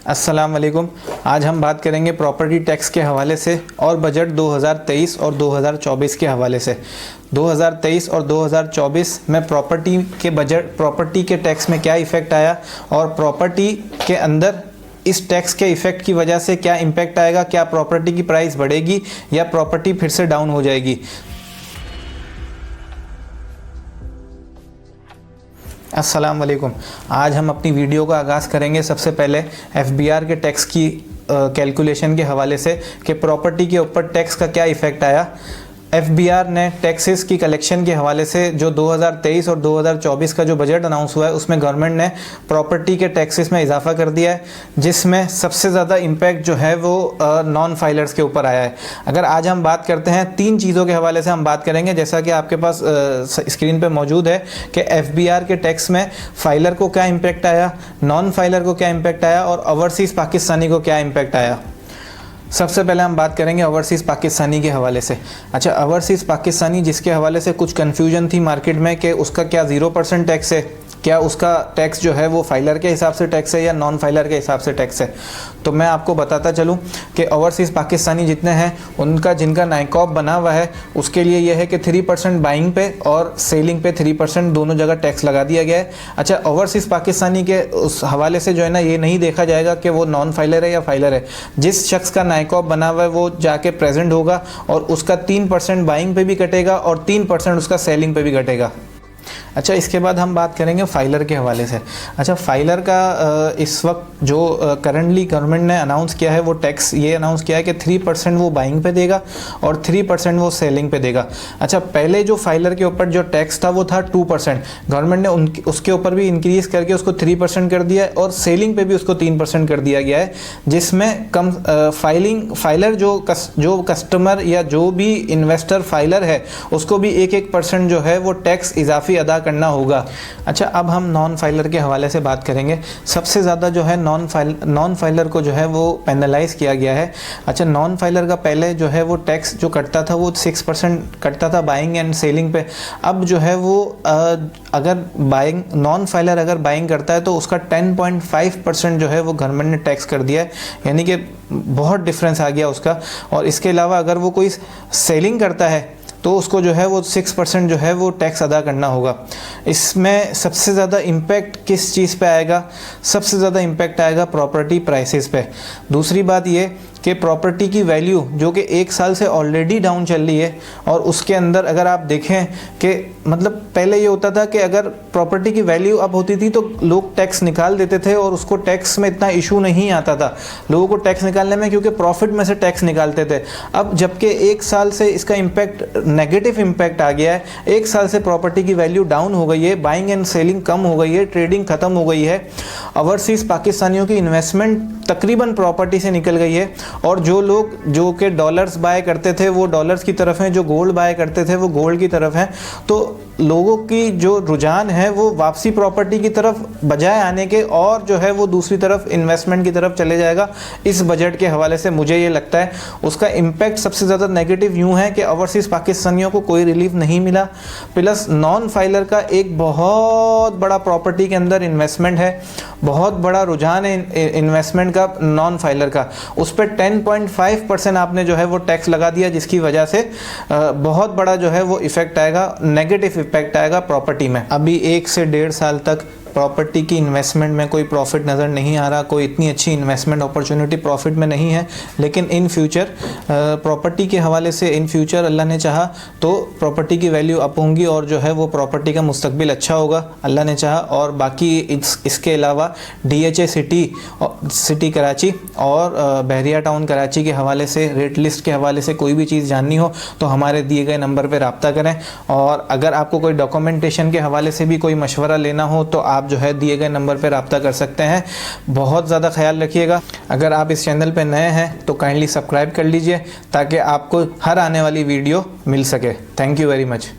अस्सलाम वालेकुम। आज हम बात करेंगे प्रॉपर्टी टैक्स के हवाले से और बजट 2023 और 2024 के हवाले से। 2023 और 2024 में प्रॉपर्टी के टैक्स में क्या इफ़ेक्ट आया और प्रॉपर्टी के अंदर इस टैक्स के इफ़ेक्ट की वजह से क्या इम्पैक्ट आएगा, क्या प्रॉपर्टी की प्राइस बढ़ेगी या प्रॉपर्टी फिर से डाउन हो जाएगी। अस्सलाम वालेकुम। आज हम अपनी वीडियो का आगाज़ करेंगे सबसे पहले एफबीआर के टैक्स की कैलकुलेशन के हवाले से कि प्रॉपर्टी के ऊपर टैक्स का क्या इफ़ेक्ट आया। एफबीआर ने टैक्सेस की कलेक्शन के हवाले से जो 2023 और 2024 का जो बजट अनाउंस हुआ है उसमें गवर्नमेंट ने प्रॉपर्टी के टैक्सेस में इजाफा कर दिया है, जिसमें सबसे ज़्यादा इम्पैक्ट जो है वो नॉन फाइलर्स के ऊपर आया है। अगर आज हम बात करते हैं तीन चीज़ों के हवाले से हम बात करेंगे, जैसा कि आपके पास स्क्रीन पे मौजूद है कि एफबीआर के टैक्स में फाइलर को क्या इम्पैक्ट आया, नॉन फाइलर को क्या इम्पैक्ट आया और ओवरसीज़ पाकिस्तानी को क्या इम्पैक्ट आया। सबसे पहले हम बात करेंगे ओवरसीज़ पाकिस्तानी के हवाले से। अच्छा, ओवरसीज़ पाकिस्तानी जिसके हवाले से कुछ कन्फ्यूजन थी मार्केट में कि उसका क्या 0% टैक्स है, क्या उसका टैक्स जो है वो फाइलर के हिसाब से टैक्स है या नॉन फाइलर के हिसाब से टैक्स है। तो मैं आपको बताता चलूँ कि ओवरसीज़ पाकिस्तानी जितने हैं उनका जिनका नाइकॉब बना हुआ है उसके लिए यह है कि 3% बाइंग पे और सेलिंग पे 3% दोनों जगह टैक्स लगा दिया गया है। अच्छा, ओवरसीज़ पाकिस्तानी के उस हवाले से जो है ना, ये नहीं देखा जाएगा कि वो नॉन फाइलर है या फाइलर है। जिस शख्स का नाइकॉब बना हुआ है वो जाके प्रेजेंट होगा और उसका 3% बाइंग पे भी कटेगा और 3% उसका सेलिंग पे भी कटेगा। अच्छा, इसके बाद हम बात करेंगे फाइलर के हवाले से। अच्छा, फाइलर का इस वक्त जो करंटली गवर्नमेंट ने अनाउंस किया है वो टैक्स ये अनाउंस किया है कि 3% वो बाइंग पे देगा और 3% वो सेलिंग पे देगा। अच्छा, पहले जो फाइलर के ऊपर जो टैक्स था वो था 2%। गवर्नमेंट ने उसके ऊपर भी इंक्रीज़ करके उसको 3% कर दिया है और सेलिंग पे भी उसको 3% कर दिया गया है, जिसमें कम फाइलर जो कस्टमर या जो भी इन्वेस्टर फाइलर है उसको भी 1% जो है वो टैक्स इजाफी अदा करना होगा। अच्छा, अब हम नॉन फाइलर के हवाले से बात करेंगे। सबसे ज़्यादा जो है नॉन फाइलर को जो है वो पेनलाइज किया गया है। अच्छा, नॉन फाइलर का पहले जो है वो टैक्स जो कटता था वो 6% कटता था बाइंग एंड सेलिंग पे। अब जो है वो अगर नॉन फाइलर अगर बाइंग करता है तो उसका 10.5% जो है वो गवर्नमेंट ने टैक्स कर दिया है, यानी कि बहुत डिफरेंस आ गया उसका। और इसके अलावा अगर वो कोई सेलिंग करता है तो उसको जो है वो 6% जो है वो टैक्स अदा करना होगा। इसमें सबसे ज़्यादा इम्पैक्ट किस चीज़ पे आएगा? सबसे ज़्यादा इम्पैक्ट आएगा प्रॉपर्टी प्राइसेस पे। दूसरी बात ये कि प्रॉपर्टी की वैल्यू जो कि 1 साल से ऑलरेडी डाउन चल रही है और उसके अंदर अगर आप देखें कि मतलब पहले ये होता था कि अगर प्रॉपर्टी की वैल्यू अप होती थी तो लोग टैक्स निकाल देते थे और उसको टैक्स में इतना इशू नहीं आता था लोगों को टैक्स निकालने में, क्योंकि प्रॉफिट में से टैक्स निकालते थे। अब जबकि 1 साल से इसका इम्पैक्ट नेगेटिव इम्पैक्ट आ गया है, 1 साल से प्रॉपर्टी की वैल्यू डाउन हो गई है, बाइंग एंड सेलिंग कम हो गई है, ट्रेडिंग ख़त्म हो गई है। ओवरसीज़ पाकिस्तानियों की इन्वेस्टमेंट तकरीबन प्रॉपर्टी से निकल गई है और जो लोग जो कि डॉलर्स बाय करते थे वो डॉलर्स की तरफ हैं, जो गोल्ड बाय करते थे वो गोल्ड की तरफ हैं। तो लोगों की जो रुझान है वो वापसी प्रॉपर्टी की तरफ बजाय आने के और जो है वो दूसरी तरफ इन्वेस्टमेंट की तरफ चले जाएगा। इस बजट के हवाले से मुझे ये लगता है उसका इम्पैक्ट सबसे ज़्यादा नेगेटिव यूँ है कि ओवरसीज़ पाकिस्तानियों को कोई रिलीफ नहीं मिला, प्लस नॉन फाइलर का एक बहुत बड़ा प्रॉपर्टी के अंदर इन्वेस्टमेंट है, बहुत बड़ा रुझान है इन्वेस्टमेंट का नॉन फाइलर का। उस पर 10.5% आपने जो है वो टैक्स लगा दिया, जिसकी वजह से बहुत बड़ा जो है वो इफ़ेक्ट आएगा, नेगेटिव इम्पैक्ट आएगा प्रॉपर्टी में। अभी 1 से 1.5 साल तक प्रॉपर्टी की इन्वेस्टमेंट में कोई प्रॉफिट नज़र नहीं आ रहा, कोई इतनी अच्छी इन्वेस्टमेंट अपॉर्चुनिटी प्रॉफिट में नहीं है। लेकिन इन फ्यूचर प्रॉपर्टी के हवाले से इन फ्यूचर अल्लाह ने चाहा तो प्रॉपर्टी की वैल्यू अप होंगी और जो है वो प्रॉपर्टी का मुस्तकबिल अच्छा होगा, अल्लाह ने चाहा। और बाकी इसके अलावा DHA सिटी कराची और बहरिया टाउन कराची के हवाले से, रेट लिस्ट के हवाले से कोई भी चीज़ जाननी हो तो हमारे दिए गए नंबर पर रब्ता करें। और अगर आपको कोई डॉक्यूमेंटेशन के हवाले से भी कोई मशवरा लेना हो तो आप जो है दिए गए नंबर पर रब्ता कर सकते हैं। बहुत ज़्यादा ख्याल रखिएगा। अगर आप इस चैनल पर नए हैं तो काइंडली सब्सक्राइब कर लीजिए ताकि आपको हर आने वाली वीडियो मिल सके। Thank you very much.